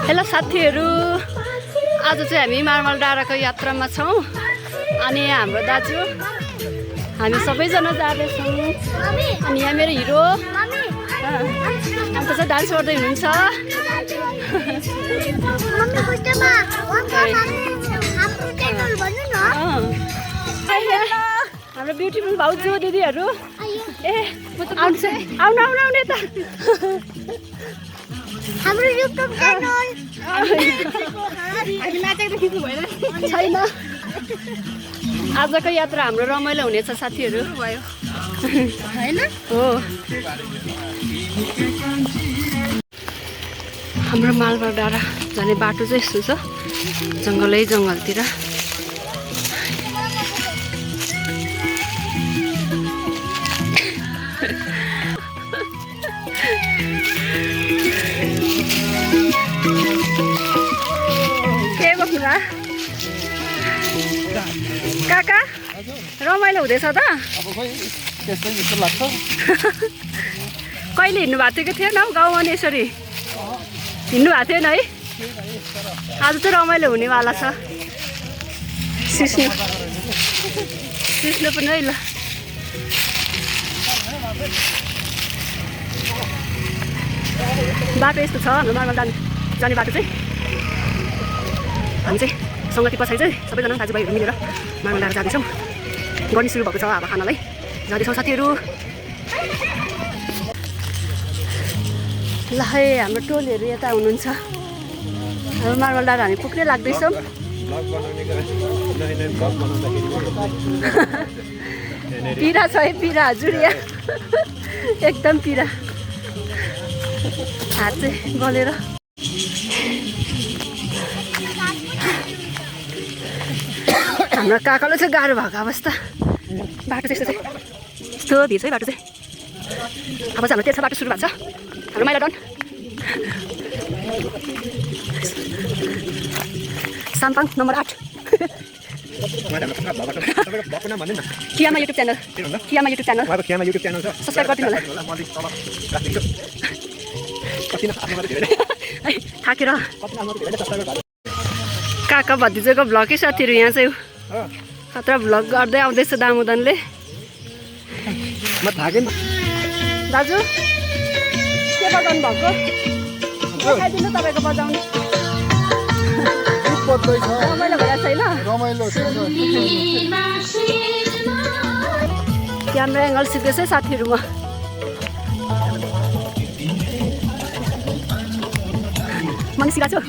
Hello साथीहरू, आज चाहिँ हामी मार्मल डाँडाको यात्रामा छौँ अनि हाम्रो दाजु हामी सबैजना जाँदैछौँ। अनि यहाँ मेरो हिरो अन्त चाहिँ डान्स गर्दै हुनुहुन्छ। हाम्रो ब्युटिफुल भाउजू दिदीहरू आउनु आउनु आउनु आउने त हाम्रो युट्युब च्यानल छैन। आजको यात्रा हाम्रो रमाइलो हुनेछ साथीहरू। भयो हैन हो, हाम्रो मालबार डाँडा जाने बाटो चाहिँ यस्तो छ, जङ्गलै जङ्गलतिर। काका रमाइलो हुँदैछ त? कहिले हिँड्नु भएको थिएन हौ गाउँमा नि यसरी हिँड्नु भएको थिएन है? आज चाहिँ रमाइलो हुनेवाला छ। सिस्नु पनि है ल। बाटो यस्तो छ हाम्रो मार्मल जाने बाटो चाहिँ। हामी चाहिँ सङ्गति पछाडि चाहिँ सबैजना दाजुभाइहरू मिलेर मार्मल डाँडा जाँदैछौँ। गर्नु सुरु भएको छ अब खानालाई जाँदैछौँ साथीहरू। ल है हाम्रो टोलीहरू यता हुनुहुन्छ। हाम्रो मार्मल डाँडा हामी पुग्नै लाग्दैछौँ। पिरा छ है, पिरा हजुरिया एकदम पिरा, हात चाहिँ गलेर। हाम्रो काकालाई चाहिँ गाह्रो भएको अवस्था। बाटो चाहिँ यस्तो भिड छ है बाटो चाहिँ। अब चाहिँ हाम्रो तेर्सो बाटो सुरु भएको छ। हाम्रो माइला डन साम्पाङ नम्बर 8 कियामा युट्युब च्यानल, कियामा युट्युब च्यानल सब्सक्राइब गरिदिनु होला। थाकेर काका भतिजाको भ्लगै साथीहरू यहाँ चाहिँ खतरा भ्लग गर्दै आउँदैछ दामोदनले। दाजु के बजाउनु भएको? देखाइदिनु तपाईँको बजाउनु। रमाइलो भइरहेको छैन? क्यामेरा एङ्गल सिक्दैछ है साथीहरू। म सिकाएको छु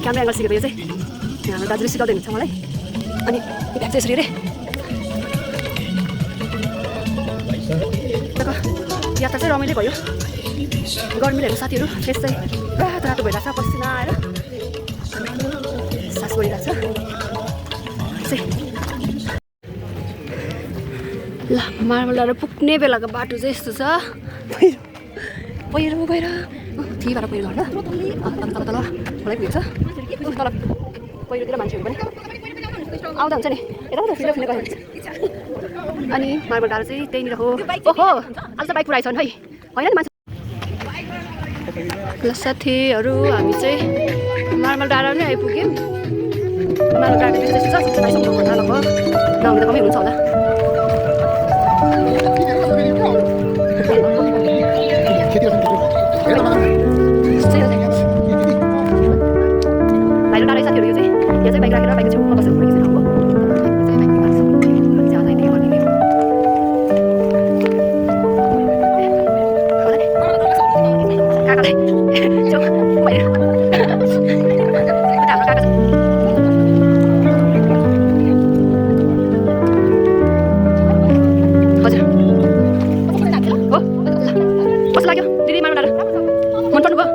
क्यामेरा एङ्गल सिकेको यो चाहिँ। हाम्रो दाजुले सिकाउँदै हुनुहुन्छ मलाई। अनि ब्याग चाहिँ यसरी अरे यात्रा चाहिँ रमाइलो भयो। गर्मीले हेर्नु साथीहरू फेस चाहिँ रातो रातो भइरहेको छ, पसिना आएर सास गरिरहेको छ। ल मार्मल डाँडा पुग्ने बेलाको बाटो चाहिँ यस्तो छ। पहिरो गएर थिबाट पहिरो गर्दा तल तल मलाई पुगेको छ। तल पहिरोतिर मान्छेहरू पनि आउँदा हुन्छ नि, यता फिल्ड फिल्ड गएर। अनि मार्मल डाँडा चाहिँ त्यहीँनिर हो। ओहो आज त बाइक पुऱ्याएछन् है, होइन नि मान्छे। ल साथीहरू हामी चाहिँ मार्मल डाँडा नै आइपुग्यौँ। मार्मल डाँडा चाहिँ त्यस्तो छ, सबैलाई सम्पर्क गर्न भएको नहुँदा कमै हुन्छ होला। बाहिर डाँडा साथीहरू यो चाहिँ, यहाँ चाहिँ बाइक राखेर बाइक छेउमा बसेर पुरै ठाउँ हो। कस्तो लाग्यो दिदी मार्मल डाँडा? मन पर्नु भयो?